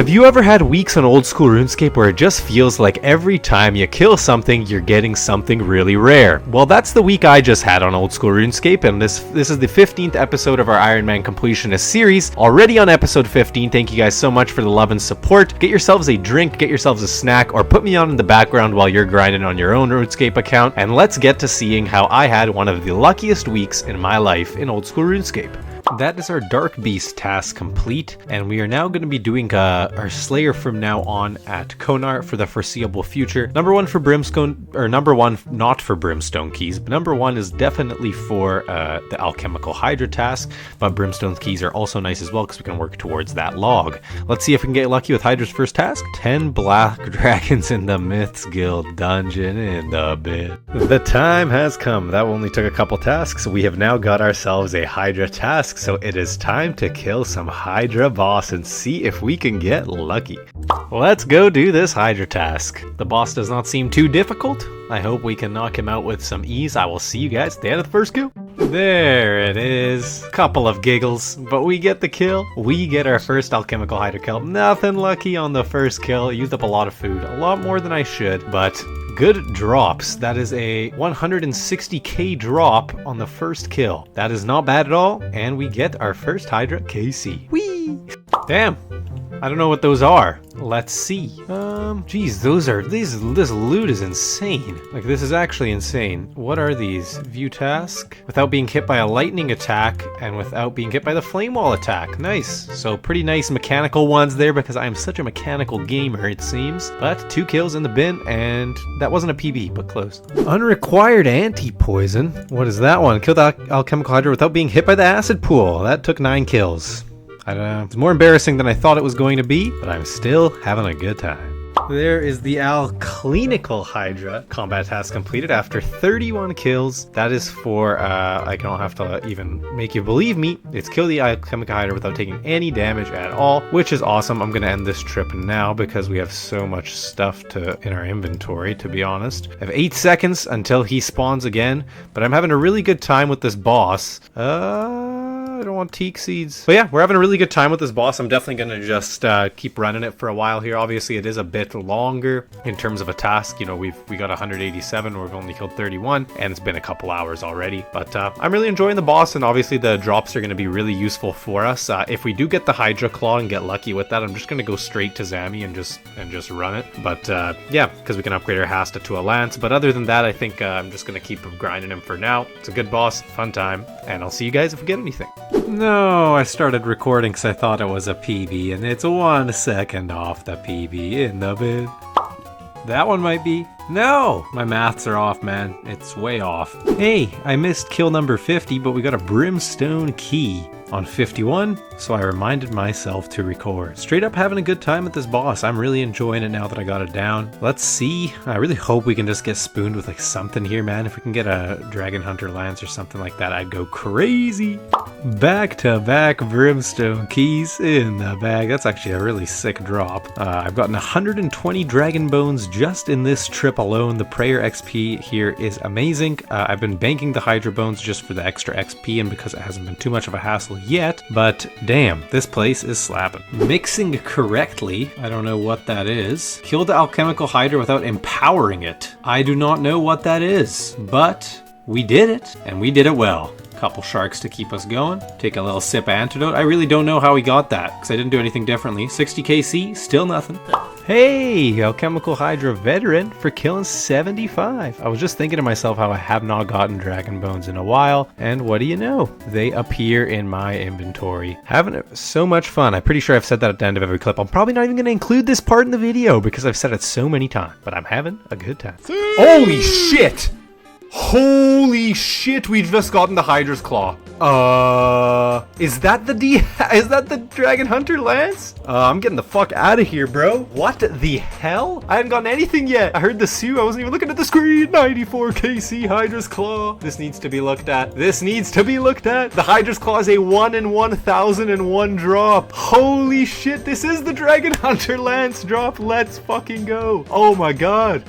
Have you ever had weeks on old school RuneScape where it just feels like every time you kill something, you're getting something really rare? Well, that's the week I just had on old school RuneScape, and this is the 15th episode of our Ironman Completionist series. Already on episode 15, thank you guys so much for the love and support. Get yourselves a drink, get yourselves a snack, or put me on in the background while you're grinding on your own RuneScape account, and let's get to seeing how I had one of the luckiest weeks in my life in old school RuneScape. That is our Dark Beast task complete, and we are now going to be doing our Slayer from now on at Konar for the foreseeable future. Number one for Brimstone, or number one not for Brimstone keys, but number one is definitely for the Alchemical Hydra task, but Brimstone keys are also nice as well because we can work towards that log. Let's see if we can get lucky with Hydra's first task. 10 black dragons in the Myths Guild dungeon in the bit. The time has come. That only took a couple tasks. We have now got ourselves a Hydra task. So it is time to kill some Hydra boss and see if we can get lucky. Let's go do this Hydra task. The boss does not seem too difficult. I hope we can knock him out with some ease. I will see you guys at the end of the first kill. There it is. Couple of giggles, but we get the kill. We get our first Alchemical Hydra kill. Nothing lucky on the first kill. Used up a lot of food. A lot more than I should, but good drops. That is a 160k drop on the first kill. That is not bad at all. And we get our first Hydra KC. Whee! Damn. I don't know what those are. Let's see. Geez, this loot is insane. Like, this is actually insane. What are these? View task? Without being hit by a lightning attack and without being hit by the flame wall attack. Nice. So pretty nice mechanical ones there because I'm such a mechanical gamer, it seems. But 2 kills in the bin, and that wasn't a PB, but close. Unrequired anti-poison. What is that one? Kill the Alchemical Hydra without being hit by the acid pool. That took 9 kills. I don't know. It's more embarrassing than I thought it was going to be, but I'm still having a good time. There is the Alchemical Hydra combat task completed after 31 kills. That is for, I don't have to even make you believe me. It's kill the Alchemical Hydra without taking any damage at all, which is awesome. I'm going to end this trip now because we have so much stuff in our inventory, to be honest. I have 8 seconds until he spawns again, but I'm having a really good time with this boss. I don't want teak seeds. But yeah, we're having a really good time with this boss. I'm definitely going to just keep running it for a while here. Obviously, it is a bit longer in terms of a task. You know, we got 187, we've only killed 31, and it's been a couple hours already. But I'm really enjoying the boss, and obviously the drops are going to be really useful for us. If we do get the Hydra Claw and get lucky with that, I'm just going to go straight to Zami and just run it. But yeah, because we can upgrade our Hasta to a Lance. But other than that, I think I'm just going to keep grinding him for now. It's a good boss, fun time, and I'll see you guys if we get anything. No, I started recording because I thought it was a PB, and it's 1 second off the PB in the bid. That one might be. No! My maths are off, man. It's way off. Hey, I missed kill number 50, but we got a Brimstone key on 51, so I reminded myself to record. Straight up having a good time with this boss. I'm really enjoying it now that I got it down. Let's see. I really hope we can just get spooned with like something here, man. If we can get a Dragon Hunter Lance or something like that, I'd go crazy. Back-to-back Brimstone keys in the bag. That's actually a really sick drop. I've gotten 120 Dragon Bones just in this trip alone. The Prayer XP here is amazing. I've been banking the Hydra Bones just for the extra XP and because it hasn't been too much of a hassle yet, but damn, this place is slapping. Mixing correctly, I don't know what that is. Kill the Alchemical Hydra without empowering it. I do not know what that is, but we did it, and we did it well. Couple sharks to keep us going. Take a little sip of antidote. I really don't know how we got that, because I didn't do anything differently. 60 KC, still nothing. Hey, Alchemical Hydra veteran for killing 75. I was just thinking to myself how I have not gotten Dragon Bones in a while, and what do you know? They appear in my inventory. Having so much fun. I'm pretty sure I've said that at the end of every clip. I'm probably not even going to include this part in the video because I've said it so many times, but I'm having a good time. Holy shit! Holy shit, we've just gotten the Hydra's Claw. Is that the Dragon Hunter Lance? I'm getting the fuck out of here, bro. What the hell? I hadn't gotten anything yet. I heard the Sue. I wasn't even looking at the screen. 94 KC Hydra's Claw. This needs to be looked at. This needs to be looked at. The Hydra's Claw is a 1 in 1,001 drop. Holy shit, this is the Dragon Hunter Lance drop. Let's fucking go. Oh my god.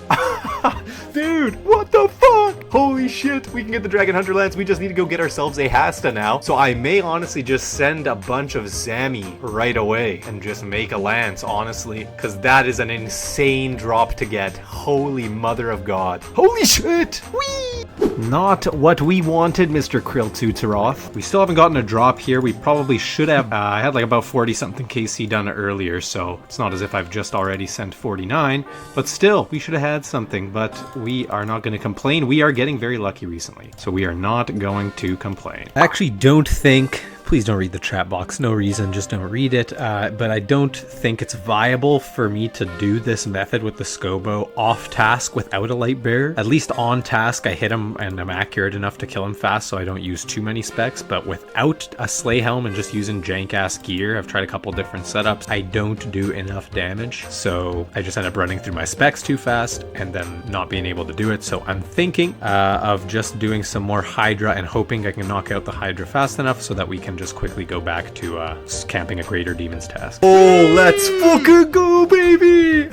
Dude, what the fuck? Holy shit, we can get the Dragon Hunter Lance. We just need to go get ourselves a Hasta now. So I may honestly just send a bunch of Zami right away and just make a Lance, honestly, because that is an insane drop to get. Holy mother of God. Holy shit! Whee! Not what we wanted, Mr. Krill Tutoroth. We still haven't gotten a drop here. We probably should have. I had like about 40 something KC done earlier, so it's not as if I've just already sent 49, but still, we should have had something, but we are not going to complain. We are getting very lucky recently, so we are not going to complain. I actually don't think... Please don't read the chat box. No reason, just don't read it. But I don't think it's viable for me to do this method with the Scobo off task without a light bearer. At least on task, I hit him and I'm accurate enough to kill him fast, so I don't use too many specs. But without a sleigh helm and just using jank-ass gear, I've tried a couple different setups, I don't do enough damage. So I just end up running through my specs too fast and then not being able to do it. So I'm thinking of just doing some more Hydra and hoping I can knock out the Hydra fast enough so that we can just quickly go back to camping a Greater Demon's task. Oh, let's fucking go, baby!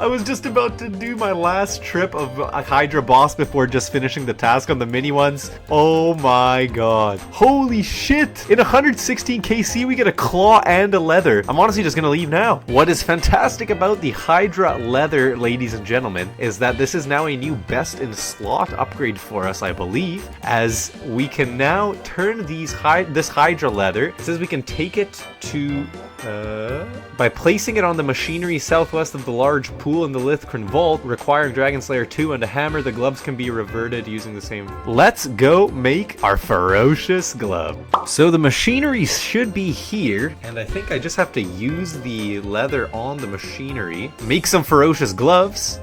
I was just about to do my last trip of a Hydra boss before just finishing the task on the mini ones. Oh my god. Holy shit! In 116 KC we get a claw and a leather. I'm honestly just gonna leave now. What is fantastic about the Hydra leather, ladies and gentlemen, is that this is now a new best in slot upgrade for us, I believe, as we can now turn this Hydra leather. It says we can take it to... by placing it on the machinery southwest of the large pool in the Lithcrin Vault, requiring Dragon Slayer 2 and a hammer, the gloves can be reverted using the same... Let's go make our ferocious glove. So the machinery should be here, and I think I just have to use the leather on the machinery. Make some ferocious gloves.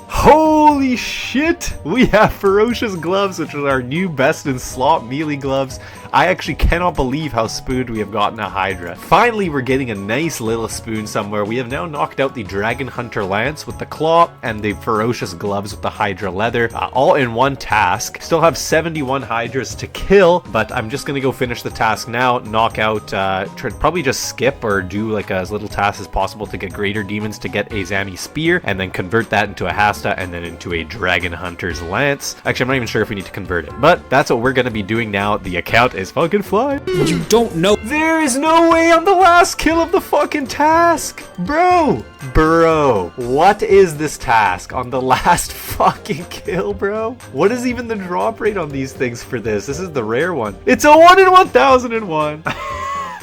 Holy shit! We have ferocious gloves, which is our new best in slot melee gloves. I actually cannot believe how spooned we have gotten a Hydra. Finally, we're getting a nice little spoon somewhere. We have now knocked out the Dragon Hunter Lance with the claw and the ferocious gloves with the Hydra leather, all in one task. Still have 71 Hydras to kill, but I'm just gonna go finish the task now, knock out, probably just skip or do like as little tasks as possible to get Greater Demons to get a Zami Spear, and then convert that into a Hasta and then into a Dragon Hunter's Lance. Actually, I'm not even sure if we need to convert it, but that's what we're gonna be doing now. The account is fucking flying. You don't know. There is no way on the last kill of the fucking task. Bro, what is this task on the last fucking kill, bro? What is even the drop rate on these things for this? This is the rare one. It's a 1 in 1001.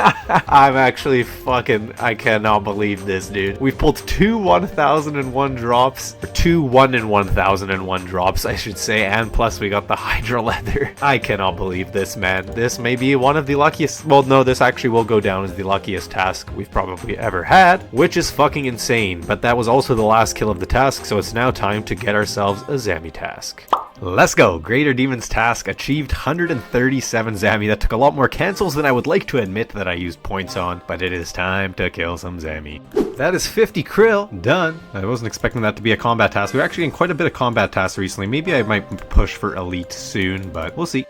I'm actually fucking... I cannot believe this, dude. We've pulled 2 1001 drops. Or 2 1 in 1001 drops, I should say. And plus we got the Hydra leather. I cannot believe this, man. This may be one of the luckiest... Well, no, this actually will go down as the luckiest task we've probably ever had. Which is fucking insane. But that was also the last kill of the task, so it's now time to get ourselves a Zami task. Let's go. Greater Demon's task achieved 137 Zami. That took a lot more cancels than I would like to admit that I used points on, but it is time to kill some Zami. That is 50 krill done. I wasn't expecting that to be a combat task. We're actually getting quite a bit of combat tasks recently. Maybe I might push for elite soon, but we'll see.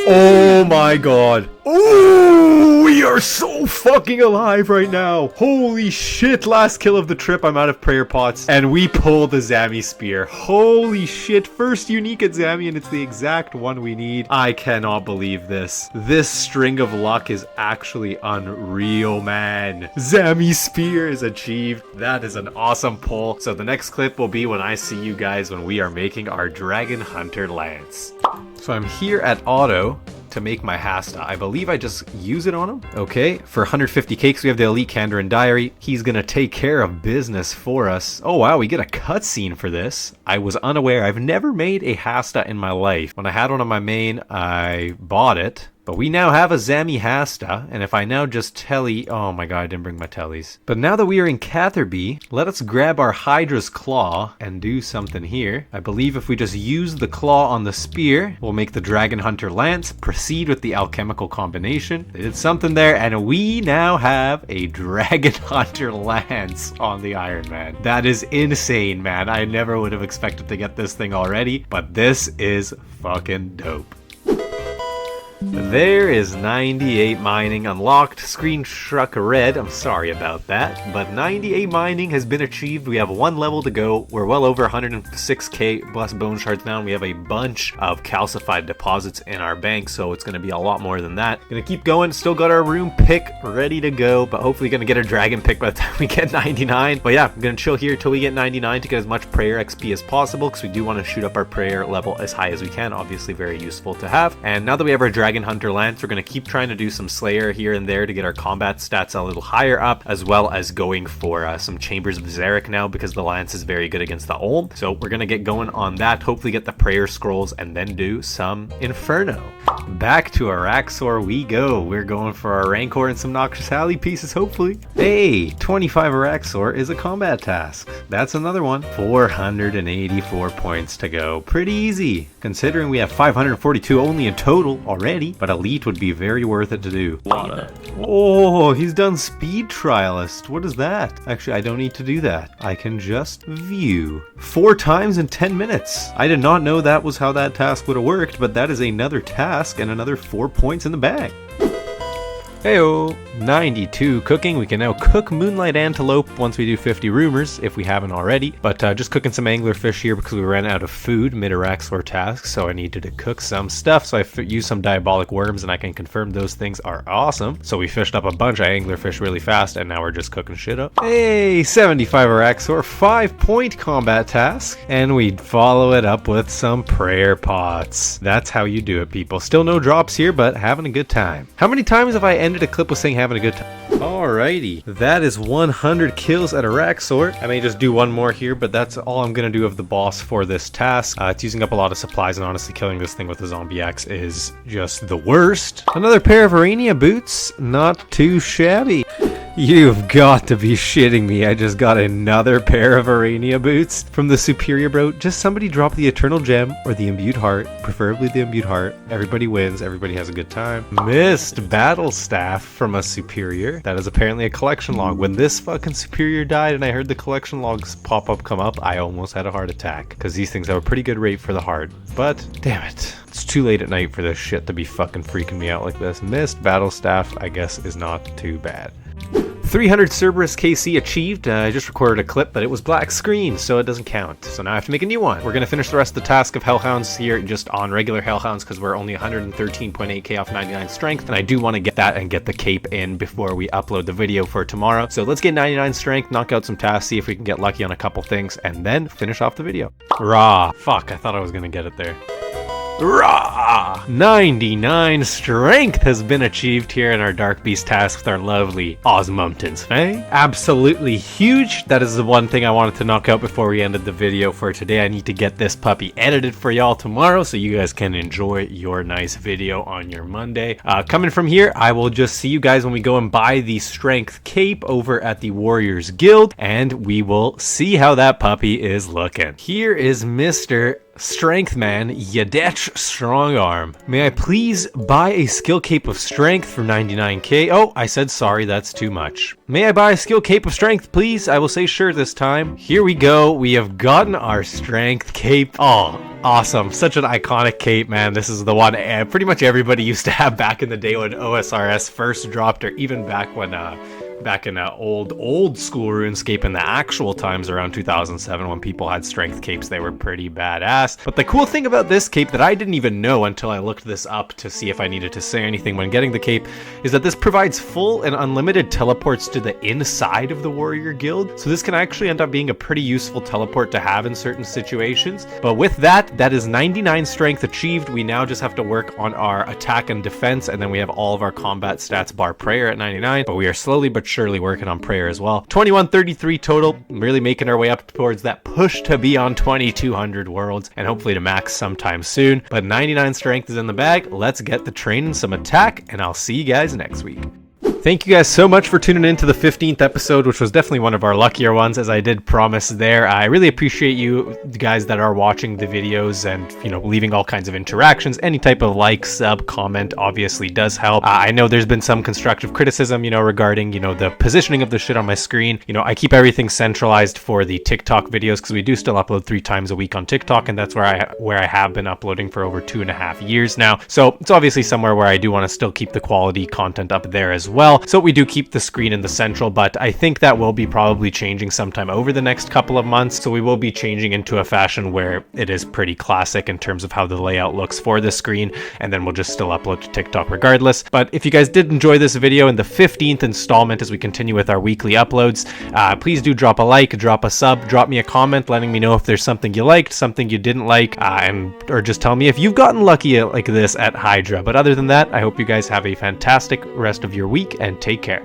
Oh my god. Oh, we are so fucking alive right now. Holy shit. Last kill of the trip. I'm out of prayer pots. And we pull the Zami Spear. Holy shit. First unique at Zami, and it's the exact one we need. I cannot believe this. This string of luck is actually unreal, man. Zami Spear is achieved. That is an awesome pull. So the next clip will be when I see you guys when we are making our Dragon Hunter Lance. So I'm here at Auto to make my Hasta. I believe I just use it on him. Okay, for 150 cakes we have the Elite Kandarin Diary. He's gonna take care of business for us. Oh wow, we get a cutscene for this. I was unaware. I've never made a Hasta in my life. When I had one on my main, I bought it. But we now have a Zami Hasta, and if I now just telly... Oh my god, I didn't bring my tellies. But now that we are in Catherby, let us grab our Hydra's Claw and do something here. I believe if we just use the claw on the spear, we'll make the Dragon Hunter Lance, proceed with the alchemical combination. They did something there, and we now have a Dragon Hunter Lance on the Ironman. That is insane, man. I never would have expected to get this thing already, but this is fucking dope. There is 98 mining unlocked. Screen struck red. I'm sorry about that. But 98 mining has been achieved. We have one level to go. We're well over 106k plus bone shards now. And we have a bunch of calcified deposits in our bank. So it's going to be a lot more than that. Gonna keep going. Still got our rune pick ready to go. But hopefully gonna get a dragon pick by the time we get 99. But yeah, I'm gonna chill here till we get 99 to get as much prayer XP as possible. Because we do want to shoot up our prayer level as high as we can. Obviously very useful to have. And now that we have our dragon hunter lance, we're going to keep trying to do some slayer here and there to get our combat stats a little higher up, as well as going for some chambers of Zarek now because the lance is very good against the Olm. So we're going to get going on that, hopefully get the prayer scrolls, and then do some inferno. Back to Araxxor we go. We're going for our rancor and some noxious alley pieces, hopefully. Hey, 25 Araxxor is a combat task. That's another one. 484 points to go. Pretty easy considering we have 542 only in total already, but elite would be very worth it to do. Oh, he's done speed trialist. What is that? Actually, I don't need to do that. I can just view 4 times in 10 minutes. I did not know that was how that task would have worked, but that is another task and another 4 points in the bag. Heyo, 92 cooking. We can now cook Moonlight Antelope once we do 50 rumors, if we haven't already. But just cooking some anglerfish here because we ran out of food mid-Araxxor task, so I needed to cook some stuff. So I used some diabolic worms, and I can confirm those things are awesome. So we fished up a bunch of anglerfish really fast, and now we're just cooking shit up. Hey, 75 Araxxor, 5-point combat task, and we follow it up with some prayer pots. That's how you do it, people. Still no drops here, but having a good time. How many times have I ended a clip with saying having a good time? Alrighty, that is 100 kills at Araxxor. I may just do one more here, but that's all I'm gonna do of the boss for this task. It's using up a lot of supplies, and honestly killing this thing with the zombie axe is just the worst. Another pair of Arania boots, not too shabby. You've got to be shitting me. I just got another pair of Arania boots from the Superior Bro. Just somebody drop the Eternal Gem or the Imbued Heart, preferably the Imbued Heart. Everybody wins, everybody has a good time. Missed Battle Staff from a Superior. That is apparently a collection log. When this fucking Superior died and I heard the collection logs come up, I almost had a heart attack. Because these things have a pretty good rate for the heart. But, damn it. It's too late at night for this shit to be fucking freaking me out like this. Missed Battle Staff, I guess, is not too bad. 300 Cerberus KC achieved. I just recorded a clip, but it was black screen, so it doesn't count. So now I have to make a new one. We're going to finish the rest of the task of Hellhounds here just on regular Hellhounds because we're only 113.8k off 99 strength, and I do want to get that and get the cape in before we upload the video for tomorrow. So let's get 99 strength, knock out some tasks, see if we can get lucky on a couple things, and then finish off the video. Rah! Fuck, I thought I was going to get it there. Rah! 99 strength has been achieved here in our Dark Beast task with our lovely Osmumton's Fang. Absolutely huge. That is the one thing I wanted to knock out before we ended the video for today. I need to get this puppy edited for y'all tomorrow so you guys can enjoy your nice video on your Monday. Coming from here, I will just see you guys when we go and buy the strength cape over at the Warriors Guild, and we will see how that puppy is looking. Here is Mr. Strength Man, Yadech Strongarm. May I please buy a skill cape of strength for 99k? Oh, I said sorry, that's too much. May I buy a skill cape of strength, please? I will say sure this time. Here we go. We have gotten our strength cape. Oh, awesome. Such an iconic cape, man. This is the one pretty much everybody used to have back in the day when OSRS first dropped, or even back when back in old school RuneScape in the actual times around 2007 when people had strength capes. They were pretty badass. But the cool thing about this cape that I didn't even know until I looked this up to see if I needed to say anything when getting the cape is that this provides full and unlimited teleports to the inside of the Warrior Guild. So this can actually end up being a pretty useful teleport to have in certain situations. But with that, that is 99 strength achieved. We now just have to work on our attack and defense, and then we have all of our combat stats bar prayer at 99. But we are slowly but surely working on prayer as well. 2133 total, really making our way up towards that push to be on 2200 worlds and hopefully to max sometime soon. But 99 strength is in the bag. Let's get the train and some attack, and I'll see you guys next week. Thank you guys so much for tuning in to the 15th episode, which was definitely one of our luckier ones, as I did promise there. I really appreciate you guys that are watching the videos and, leaving all kinds of interactions. Any type of like, sub, comment obviously does help. I know there's been some constructive criticism, regarding, the positioning of the shit on my screen. I keep everything centralized for the TikTok videos because we do still upload 3 times a week on TikTok, and that's where I have been uploading for over 2.5 years now. So it's obviously somewhere where I do want to still keep the quality content up there as well. So we do keep the screen in the central, but I think that will be probably changing sometime over the next couple of months. So we will be changing into a fashion where it is pretty classic in terms of how the layout looks for the screen, and then we'll just still upload to TikTok regardless. But if you guys did enjoy this video in the 15th installment as we continue with our weekly uploads, please do drop a like, drop a sub, drop me a comment letting me know if there's something you liked, something you didn't like, or just tell me if you've gotten lucky like this at Hydra. But other than that, I hope you guys have a fantastic rest of your week and take care.